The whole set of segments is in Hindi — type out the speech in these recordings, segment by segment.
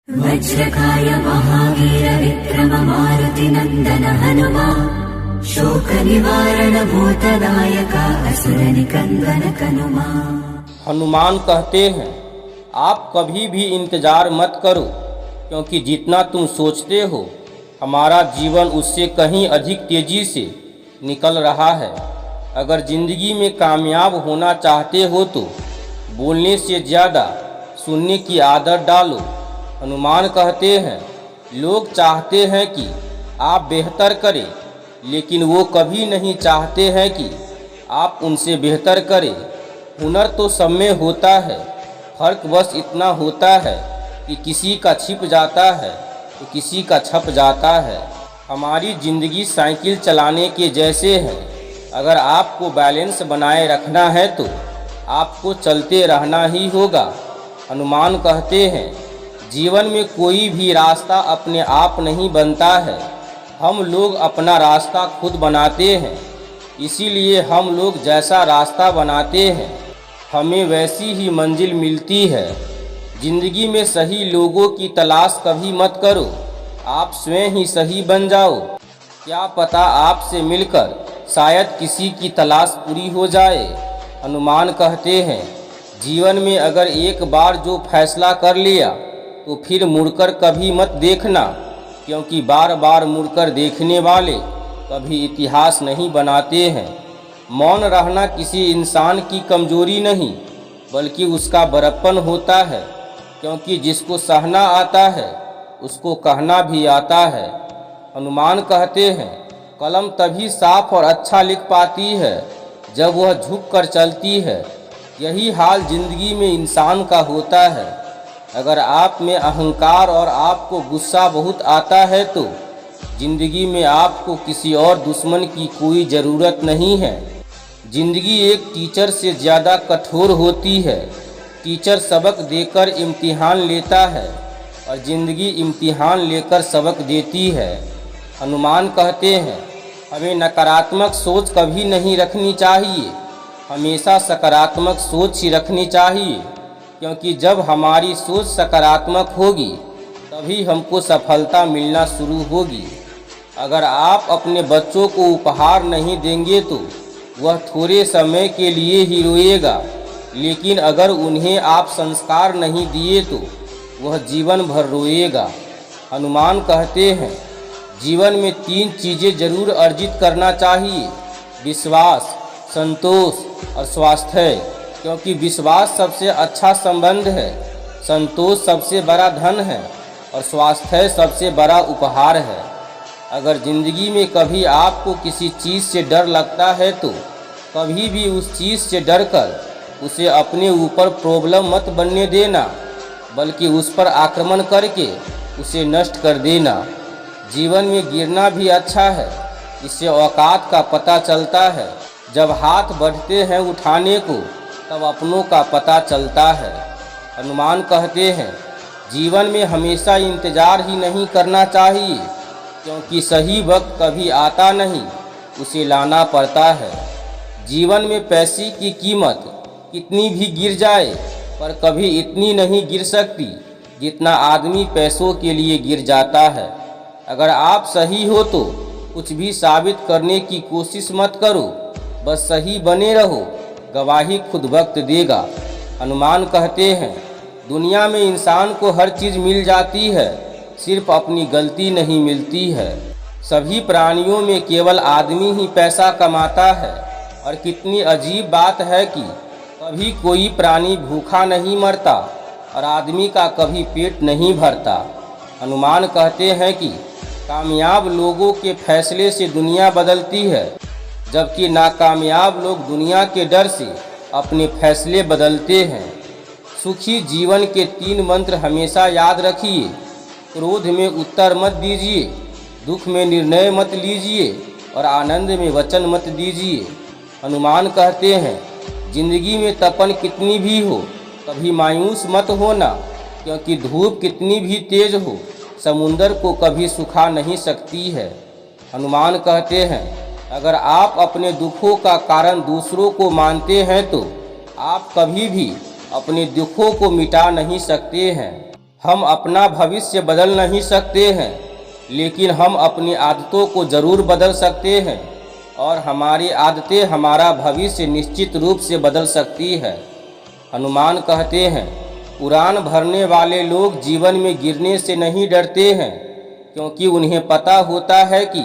वज्रकाय महावीर विक्रम मारुति नंदन हनुमान शोक निवारण भूतदायक असुर निकंदन कनुमान। हनुमान कहते हैं, आप कभी भी इंतज़ार मत करो, क्योंकि जितना तुम सोचते हो हमारा जीवन उससे कहीं अधिक तेज़ी से निकल रहा है। अगर ज़िंदगी में कामयाब होना चाहते हो तो बोलने से ज़्यादा सुनने की आदत डालो। हनुमान कहते हैं, लोग चाहते हैं कि आप बेहतर करें, लेकिन वो कभी नहीं चाहते हैं कि आप उनसे बेहतर करें। हुनर तो सब में होता है, फ़र्क बस इतना होता है कि किसी का छिप जाता है तो किसी का छप जाता है। हमारी ज़िंदगी साइकिल चलाने के जैसे है। अगर आपको बैलेंस बनाए रखना है तो आपको चलते रहना ही होगा। हनुमान कहते हैं, जीवन में कोई भी रास्ता अपने आप नहीं बनता है, हम लोग अपना रास्ता खुद बनाते हैं। इसीलिए हम लोग जैसा रास्ता बनाते हैं हमें वैसी ही मंजिल मिलती है। ज़िंदगी में सही लोगों की तलाश कभी मत करो, आप स्वयं ही सही बन जाओ। क्या पता आपसे मिलकर शायद किसी की तलाश पूरी हो जाए। हनुमान कहते हैं, जीवन में अगर एक बार जो फैसला कर लिया तो फिर मुड़कर कभी मत देखना, क्योंकि बार बार मुड़कर देखने वाले कभी इतिहास नहीं बनाते हैं। मौन रहना किसी इंसान की कमजोरी नहीं, बल्कि उसका बड़प्पन होता है, क्योंकि जिसको सहना आता है उसको कहना भी आता है। हनुमान कहते हैं, कलम तभी साफ और अच्छा लिख पाती है जब वह झुक कर चलती है। यही हाल जिंदगी में इंसान का होता है। अगर आप में अहंकार और आपको गुस्सा बहुत आता है तो ज़िंदगी में आपको किसी और दुश्मन की कोई ज़रूरत नहीं है। ज़िंदगी एक टीचर से ज़्यादा कठोर होती है। टीचर सबक देकर इम्तिहान लेता है और ज़िंदगी इम्तिहान लेकर सबक देती है। हनुमान कहते हैं, हमें नकारात्मक सोच कभी नहीं रखनी चाहिए, हमेशा सकारात्मक सोच ही रखनी चाहिए, क्योंकि जब हमारी सोच सकारात्मक होगी तभी हमको सफलता मिलना शुरू होगी। अगर आप अपने बच्चों को उपहार नहीं देंगे तो वह थोड़े समय के लिए ही रोएगा, लेकिन अगर उन्हें आप संस्कार नहीं दिए तो वह जीवन भर रोएगा। हनुमान कहते हैं, जीवन में 3 चीज़ें जरूर अर्जित करना चाहिए, विश्वास, संतोष और स्वास्थ्य। क्योंकि विश्वास सबसे अच्छा संबंध है, संतोष सबसे बड़ा धन है और स्वास्थ्य सबसे बड़ा उपहार है। अगर ज़िंदगी में कभी आपको किसी चीज़ से डर लगता है तो कभी भी उस चीज़ से डरकर उसे अपने ऊपर प्रॉब्लम मत बनने देना, बल्कि उस पर आक्रमण करके उसे नष्ट कर देना। जीवन में गिरना भी अच्छा है, इससे औकात का पता चलता है। जब हाथ बढ़ते हैं उठाने को तब अपनों का पता चलता है। हनुमान कहते हैं, जीवन में हमेशा इंतज़ार ही नहीं करना चाहिए, क्योंकि सही वक्त कभी आता नहीं, उसे लाना पड़ता है। जीवन में पैसे की कीमत कितनी भी गिर जाए पर कभी इतनी नहीं गिर सकती जितना आदमी पैसों के लिए गिर जाता है। अगर आप सही हो तो कुछ भी साबित करने की कोशिश मत करो, बस सही बने रहो, गवाही खुद वक्त देगा। हनुमान कहते हैं, दुनिया में इंसान को हर चीज़ मिल जाती है, सिर्फ अपनी गलती नहीं मिलती है। सभी प्राणियों में केवल आदमी ही पैसा कमाता है, और कितनी अजीब बात है कि कभी कोई प्राणी भूखा नहीं मरता और आदमी का कभी पेट नहीं भरता। हनुमान कहते हैं कि कामयाब लोगों के फैसले से दुनिया बदलती है, जबकि नाकामयाब लोग दुनिया के डर से अपने फैसले बदलते हैं। सुखी जीवन के 3 मंत्र हमेशा याद रखिए। क्रोध में उत्तर मत दीजिए, दुख में निर्णय मत लीजिए और आनंद में वचन मत दीजिए। हनुमान कहते हैं, जिंदगी में तपन कितनी भी हो कभी मायूस मत होना, क्योंकि धूप कितनी भी तेज हो समुंदर को कभी सुखा नहीं सकती है। हनुमान कहते हैं, अगर आप अपने दुखों का कारण दूसरों को मानते हैं तो आप कभी भी अपने दुखों को मिटा नहीं सकते हैं। हम अपना भविष्य बदल नहीं सकते हैं, लेकिन हम अपनी आदतों को ज़रूर बदल सकते हैं और हमारी आदतें हमारा भविष्य निश्चित रूप से बदल सकती है। हनुमान कहते हैं, उड़ान भरने वाले लोग जीवन में गिरने से नहीं डरते हैं, क्योंकि उन्हें पता होता है कि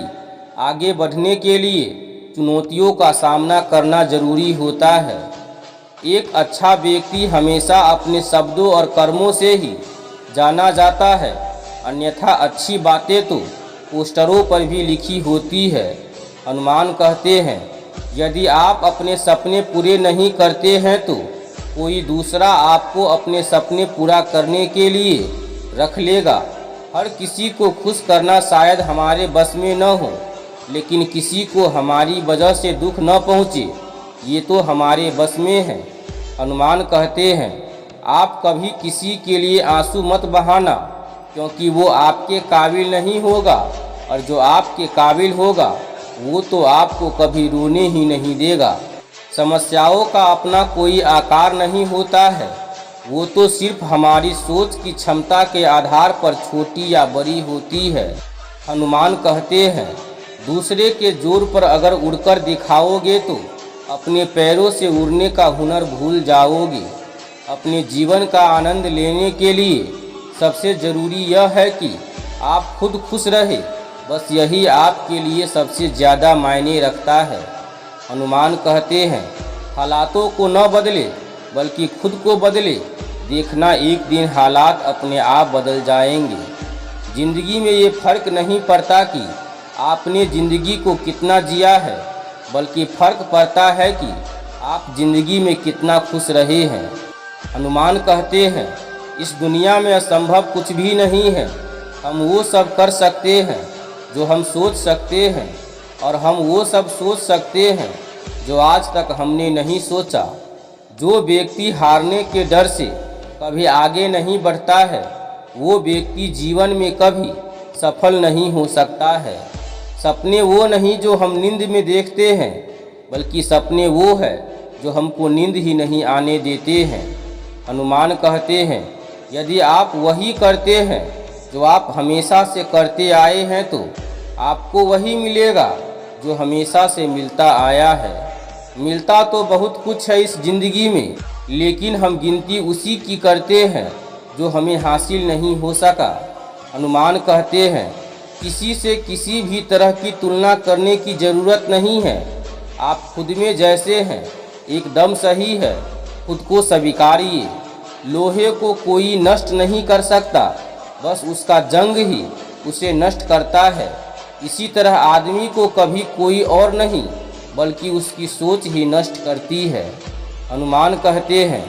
आगे बढ़ने के लिए चुनौतियों का सामना करना जरूरी होता है। एक अच्छा व्यक्ति हमेशा अपने शब्दों और कर्मों से ही जाना जाता है, अन्यथा अच्छी बातें तो पोस्टरों पर भी लिखी होती है। हनुमान कहते हैं, यदि आप अपने सपने पूरे नहीं करते हैं तो कोई दूसरा आपको अपने सपने पूरा करने के लिए रख लेगा। हर किसी को खुश करना शायद हमारे बस में न हो, लेकिन किसी को हमारी वजह से दुख न पहुँचे, ये तो हमारे बस में है। हनुमान कहते हैं, आप कभी किसी के लिए आंसू मत बहाना, क्योंकि वो आपके काबिल नहीं होगा, और जो आपके काबिल होगा वो तो आपको कभी रोने ही नहीं देगा। समस्याओं का अपना कोई आकार नहीं होता है, वो तो सिर्फ हमारी सोच की क्षमता के आधार पर छोटी या बड़ी होती है। हनुमान कहते हैं, दूसरे के जोर पर अगर उड़कर दिखाओगे तो अपने पैरों से उड़ने का हुनर भूल जाओगे। अपने जीवन का आनंद लेने के लिए सबसे ज़रूरी यह है कि आप खुद खुश रहे, बस यही आपके लिए सबसे ज़्यादा मायने रखता है। हनुमान कहते हैं, हालातों को न बदले बल्कि खुद को बदले, देखना एक दिन हालात अपने आप बदल जाएंगे। ज़िंदगी में ये फ़र्क नहीं पड़ता कि आपने ज़िंदगी को कितना जिया है, बल्कि फ़र्क पड़ता है कि आप ज़िंदगी में कितना खुश रहे हैं। हनुमान कहते हैं, इस दुनिया में असंभव कुछ भी नहीं है। हम वो सब कर सकते हैं जो हम सोच सकते हैं, और हम वो सब सोच सकते हैं जो आज तक हमने नहीं सोचा। जो व्यक्ति हारने के डर से कभी आगे नहीं बढ़ता है, वो व्यक्ति जीवन में कभी सफल नहीं हो सकता है। सपने वो नहीं जो हम नींद में देखते हैं, बल्कि सपने वो है जो हमको नींद ही नहीं आने देते हैं। हनुमान कहते हैं, यदि आप वही करते हैं जो आप हमेशा से करते आए हैं तो आपको वही मिलेगा जो हमेशा से मिलता आया है। मिलता तो बहुत कुछ है इस ज़िंदगी में, लेकिन हम गिनती उसी की करते हैं जो हमें हासिल नहीं हो सका। हनुमान कहते हैं, किसी से किसी भी तरह की तुलना करने की ज़रूरत नहीं है। आप खुद में जैसे हैं एकदम सही है, खुद को स्वीकारिए। लोहे को कोई नष्ट नहीं कर सकता, बस उसका जंग ही उसे नष्ट करता है। इसी तरह आदमी को कभी कोई और नहीं बल्कि उसकी सोच ही नष्ट करती है। हनुमान कहते हैं,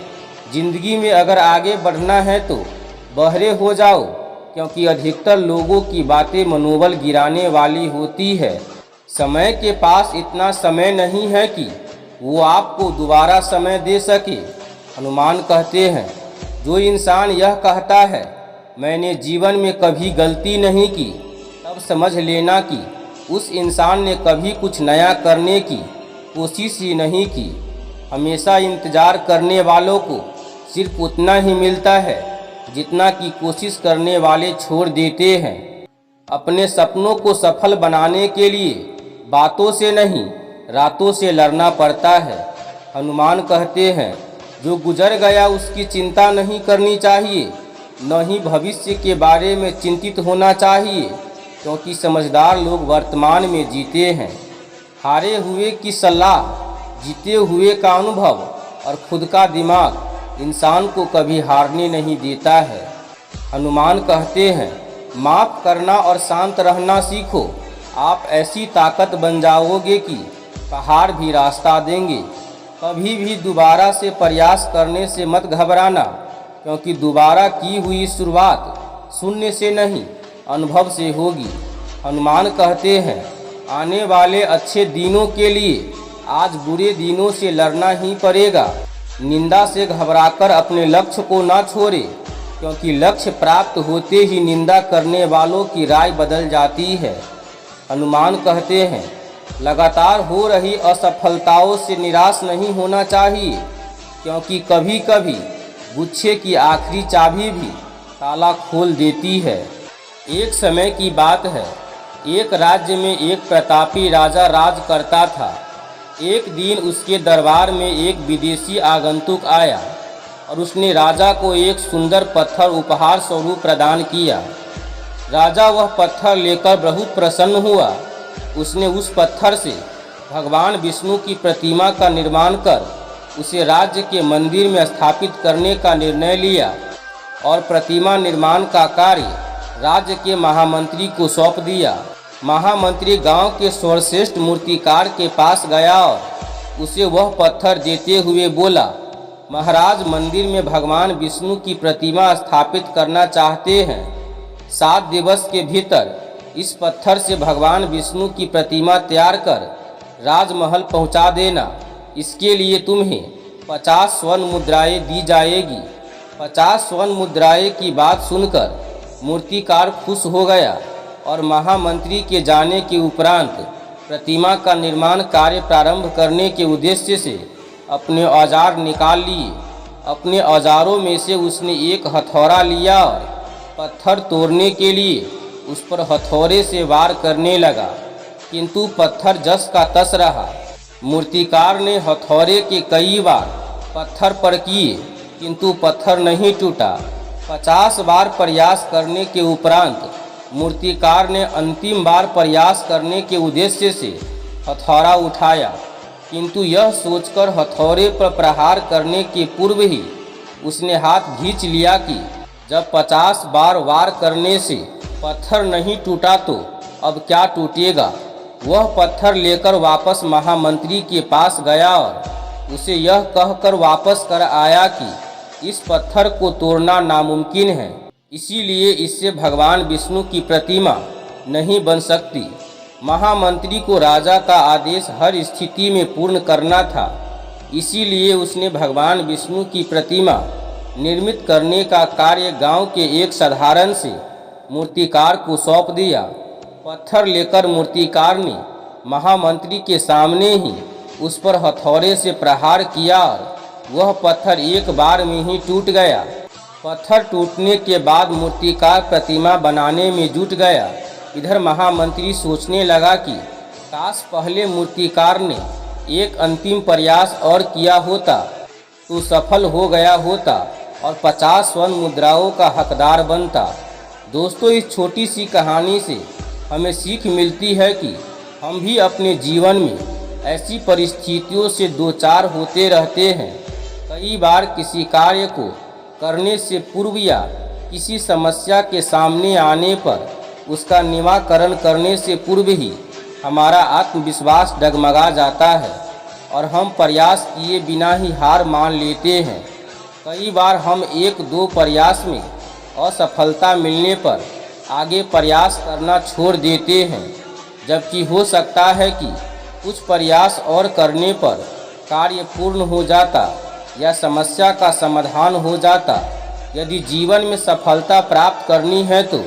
जिंदगी में अगर आगे बढ़ना है तो बहरे हो जाओ, क्योंकि अधिकतर लोगों की बातें मनोबल गिराने वाली होती है। समय के पास इतना समय नहीं है कि वो आपको दोबारा समय दे सके। हनुमान कहते हैं, जो इंसान यह कहता है मैंने जीवन में कभी गलती नहीं की, तब समझ लेना कि उस इंसान ने कभी कुछ नया करने की कोशिश ही नहीं की। हमेशा इंतज़ार करने वालों को सिर्फ उतना ही मिलता है जितना कि कोशिश करने वाले छोड़ देते हैं। अपने सपनों को सफल बनाने के लिए बातों से नहीं रातों से लड़ना पड़ता है। हनुमान कहते हैं, जो गुजर गया उसकी चिंता नहीं करनी चाहिए, न ही भविष्य के बारे में चिंतित होना चाहिए, क्योंकि समझदार लोग वर्तमान में जीते हैं। हारे हुए की सलाह, जीते हुए का अनुभव और खुद का दिमाग इंसान को कभी हारने नहीं देता है। हनुमान कहते हैं, माफ़ करना और शांत रहना सीखो। आप ऐसी ताकत बन जाओगे कि पहाड़ भी रास्ता देंगे। कभी भी दोबारा से प्रयास करने से मत घबराना, क्योंकि दोबारा की हुई शुरुआत शून्य से नहीं अनुभव से होगी। हनुमान कहते हैं, आने वाले अच्छे दिनों के लिए आज बुरे दिनों से लड़ना ही पड़ेगा। निंदा से घबराकर अपने लक्ष्य को ना छोड़े, क्योंकि लक्ष्य प्राप्त होते ही निंदा करने वालों की राय बदल जाती है। हनुमान कहते हैं, लगातार हो रही असफलताओं से निराश नहीं होना चाहिए, क्योंकि कभी कभी गुच्छे की आखिरी चाबी भी ताला खोल देती है। एक समय की बात है, एक राज्य में एक प्रतापी राजा राज करता था। एक दिन उसके दरबार में एक विदेशी आगंतुक आया और उसने राजा को एक सुंदर पत्थर उपहार स्वरूप प्रदान किया। राजा वह पत्थर लेकर बहुत प्रसन्न हुआ। उसने उस पत्थर से भगवान विष्णु की प्रतिमा का निर्माण कर उसे राज्य के मंदिर में स्थापित करने का निर्णय लिया और प्रतिमा निर्माण का कार्य राज्य के महामंत्री को सौंप दिया। महामंत्री गांव के सर्वश्रेष्ठ मूर्तिकार के पास गया और उसे वह पत्थर देते हुए बोला, महाराज मंदिर में भगवान विष्णु की प्रतिमा स्थापित करना चाहते हैं। 7 दिवस के भीतर इस पत्थर से भगवान विष्णु की प्रतिमा तैयार कर राजमहल पहुंचा देना। इसके लिए तुम्हें 50 स्वर्ण मुद्राएं दी जाएगी। 50 स्वर्ण मुद्राएं की बात सुनकर मूर्तिकार खुश हो गया और महामंत्री के जाने के उपरांत प्रतिमा का निर्माण कार्य प्रारंभ करने के उद्देश्य से अपने औजार निकाल लिए। अपने औजारों में से उसने एक हथौड़ा लिया और पत्थर तोड़ने के लिए उस पर हथौड़े से वार करने लगा, किंतु पत्थर जस का तस रहा। मूर्तिकार ने हथौड़े के कई बार पत्थर पर किए, किंतु पत्थर नहीं टूटा। 50 बार प्रयास करने के उपरांत मूर्तिकार ने अंतिम बार प्रयास करने के उद्देश्य से हथौड़ा उठाया, किंतु यह सोचकर हथौड़े पर प्रहार करने के पूर्व ही उसने हाथ खींच लिया कि जब 50 बार वार करने से पत्थर नहीं टूटा तो अब क्या टूटेगा। वह पत्थर लेकर वापस महामंत्री के पास गया और उसे यह कहकर वापस कर आया कि इस पत्थर को तोड़ना नामुमकिन है, इसीलिए इससे भगवान विष्णु की प्रतिमा नहीं बन सकती। महामंत्री को राजा का आदेश हर स्थिति में पूर्ण करना था, इसीलिए उसने भगवान विष्णु की प्रतिमा निर्मित करने का कार्य गांव के एक साधारण से मूर्तिकार को सौंप दिया। पत्थर लेकर मूर्तिकार ने महामंत्री के सामने ही उस पर हथौड़े से प्रहार किया और वह पत्थर एक बार में ही टूट गया। पत्थर टूटने के बाद मूर्तिकार प्रतिमा बनाने में जुट गया। इधर महामंत्री सोचने लगा कि काश पहले मूर्तिकार ने एक अंतिम प्रयास और किया होता तो सफल हो गया होता और 50 स्वर्ण मुद्राओं का हकदार बनता। दोस्तों, इस छोटी सी कहानी से हमें सीख मिलती है कि हम भी अपने जीवन में ऐसी परिस्थितियों से दो चार होते रहते हैं। कई बार किसी कार्य को करने से पूर्व या किसी समस्या के सामने आने पर उसका निराकरण करने से पूर्व ही हमारा आत्मविश्वास डगमगा जाता है और हम प्रयास किए बिना ही हार मान लेते हैं। कई बार हम 1-2 प्रयास में असफलता मिलने पर आगे प्रयास करना छोड़ देते हैं, जबकि हो सकता है कि कुछ प्रयास और करने पर कार्य पूर्ण हो जाता या समस्या का समाधान हो जाता। यदि जीवन में सफलता प्राप्त करनी है तो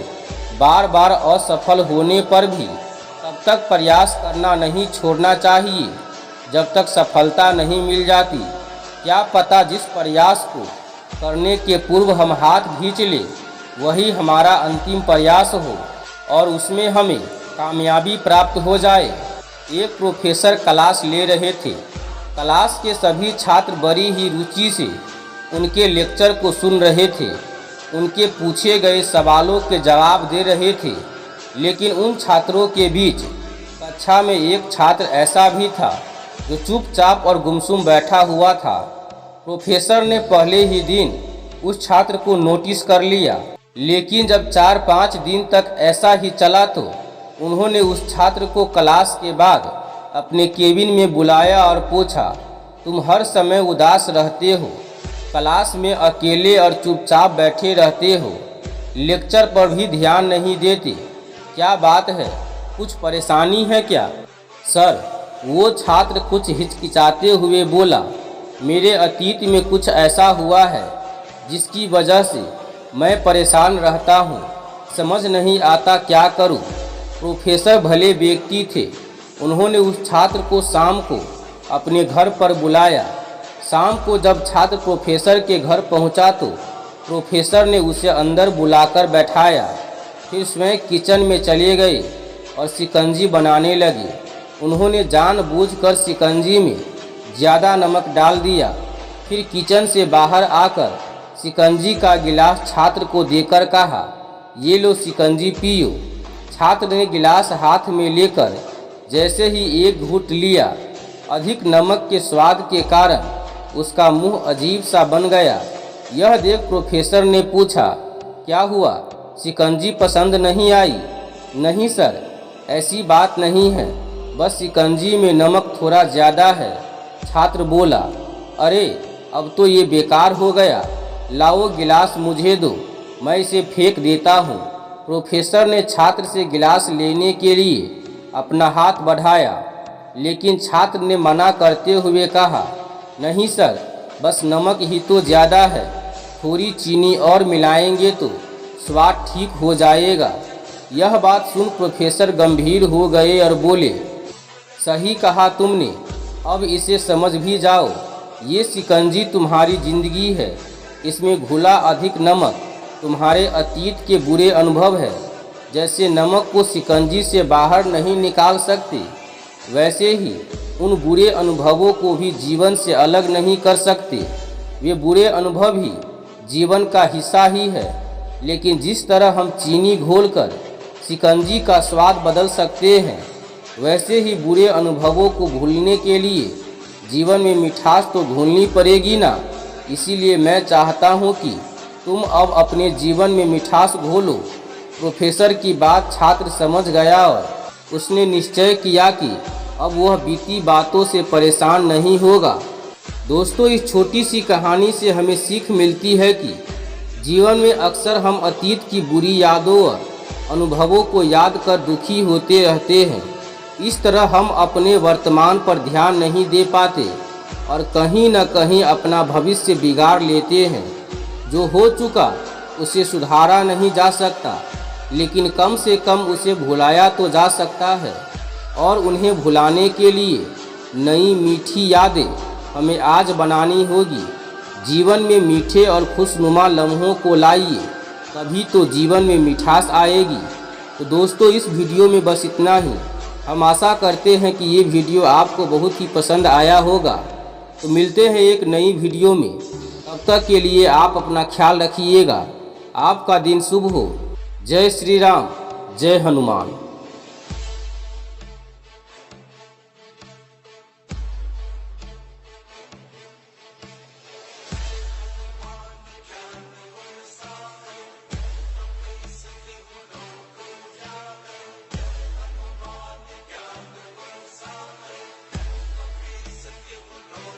बार बार असफल होने पर भी तब तक प्रयास करना नहीं छोड़ना चाहिए जब तक सफलता नहीं मिल जाती। क्या पता जिस प्रयास को करने के पूर्व हम हाथ खींच लें वही हमारा अंतिम प्रयास हो और उसमें हमें कामयाबी प्राप्त हो जाए। एक प्रोफेसर क्लास ले रहे थे। क्लास के सभी छात्र बड़ी ही रुचि से उनके लेक्चर को सुन रहे थे। उनके पूछे गए सवालों के जवाब दे रहे थे, लेकिन उन छात्रों के बीच कक्षा में एक छात्र ऐसा भी था जो चुपचाप और गुमसुम बैठा हुआ था। प्रोफेसर ने पहले ही दिन उस छात्र को नोटिस कर लिया, लेकिन जब 4-5 दिन तक ऐसा ही चला तो उन्होंने उस छात्र को क्लास के बाद अपने केबिन में बुलाया और पूछा, तुम हर समय उदास रहते हो, क्लास में अकेले और चुपचाप बैठे रहते हो, लेक्चर पर भी ध्यान नहीं देते, क्या बात है, कुछ परेशानी है क्या? सर, वो छात्र कुछ हिचकिचाते हुए बोला, मेरे अतीत में कुछ ऐसा हुआ है जिसकी वजह से मैं परेशान रहता हूँ, समझ नहीं आता क्या करूँ। प्रोफेसर भले व्यक्ति थे। उन्होंने उस छात्र को शाम को अपने घर पर बुलाया। शाम को जब छात्र प्रोफेसर के घर पहुंचा तो प्रोफेसर ने उसे अंदर बुलाकर बैठाया, फिर स्वयं किचन में चले गए और शिकंजी बनाने लगे। उन्होंने जानबूझकर शिकंजी में ज़्यादा नमक डाल दिया। फिर किचन से बाहर आकर शिकंजी का गिलास छात्र को देकर कहा, ये लो शिकंजी पियो। छात्र ने गिलास हाथ में लेकर जैसे ही एक घूंट लिया, अधिक नमक के स्वाद के कारण उसका मुंह अजीब सा बन गया। यह देख प्रोफेसर ने पूछा, क्या हुआ, शिकंजी पसंद नहीं आई? नहीं सर, ऐसी बात नहीं है, बस शिकंजी में नमक थोड़ा ज़्यादा है। छात्र बोला, अरे अब तो ये बेकार हो गया, लाओ गिलास मुझे दो, मैं इसे फेंक देता हूँ। प्रोफेसर ने छात्र से गिलास लेने के लिए अपना हाथ बढ़ाया, लेकिन छात्र ने मना करते हुए कहा, नहीं सर, बस नमक ही तो ज़्यादा है, थोड़ी चीनी और मिलाएंगे तो स्वाद ठीक हो जाएगा। यह बात सुन प्रोफेसर गंभीर हो गए और बोले, सही कहा तुमने, अब इसे समझ भी जाओ। ये शिकंजी तुम्हारी जिंदगी है, इसमें घुला अधिक नमक तुम्हारे अतीत के बुरे अनुभव है। जैसे नमक को शिकंजी से बाहर नहीं निकाल सकते, वैसे ही उन बुरे अनुभवों को भी जीवन से अलग नहीं कर सकते। वे बुरे अनुभव ही जीवन का हिस्सा ही है, लेकिन जिस तरह हम चीनी घोलकर शिकंजी का स्वाद बदल सकते हैं, वैसे ही बुरे अनुभवों को भूलने के लिए जीवन में मिठास तो घोलनी पड़ेगी ना। इसीलिए मैं चाहता हूँ कि तुम अब अपने जीवन में मिठास घोलो। प्रोफेसर की बात छात्र समझ गया और उसने निश्चय किया कि अब वह बीती बातों से परेशान नहीं होगा। दोस्तों, इस छोटी सी कहानी से हमें सीख मिलती है कि जीवन में अक्सर हम अतीत की बुरी यादों और अनुभवों को याद कर दुखी होते रहते हैं। इस तरह हम अपने वर्तमान पर ध्यान नहीं दे पाते और कहीं न कहीं अपना भविष्य बिगाड़ लेते हैं। जो हो चुका उसे सुधारा नहीं जा सकता, लेकिन कम से कम उसे भुलाया तो जा सकता है। और उन्हें भुलाने के लिए नई मीठी यादें हमें आज बनानी होगी। जीवन में मीठे और खुशनुमा लम्हों को लाइए, तभी तो जीवन में मिठास आएगी। तो दोस्तों, इस वीडियो में बस इतना ही। हम आशा करते हैं कि ये वीडियो आपको बहुत ही पसंद आया होगा। तो मिलते हैं एक नई वीडियो में, तब तक के लिए आप अपना ख्याल रखिएगा। आपका दिन शुभ हो। जय श्री राम, जय हनुमान।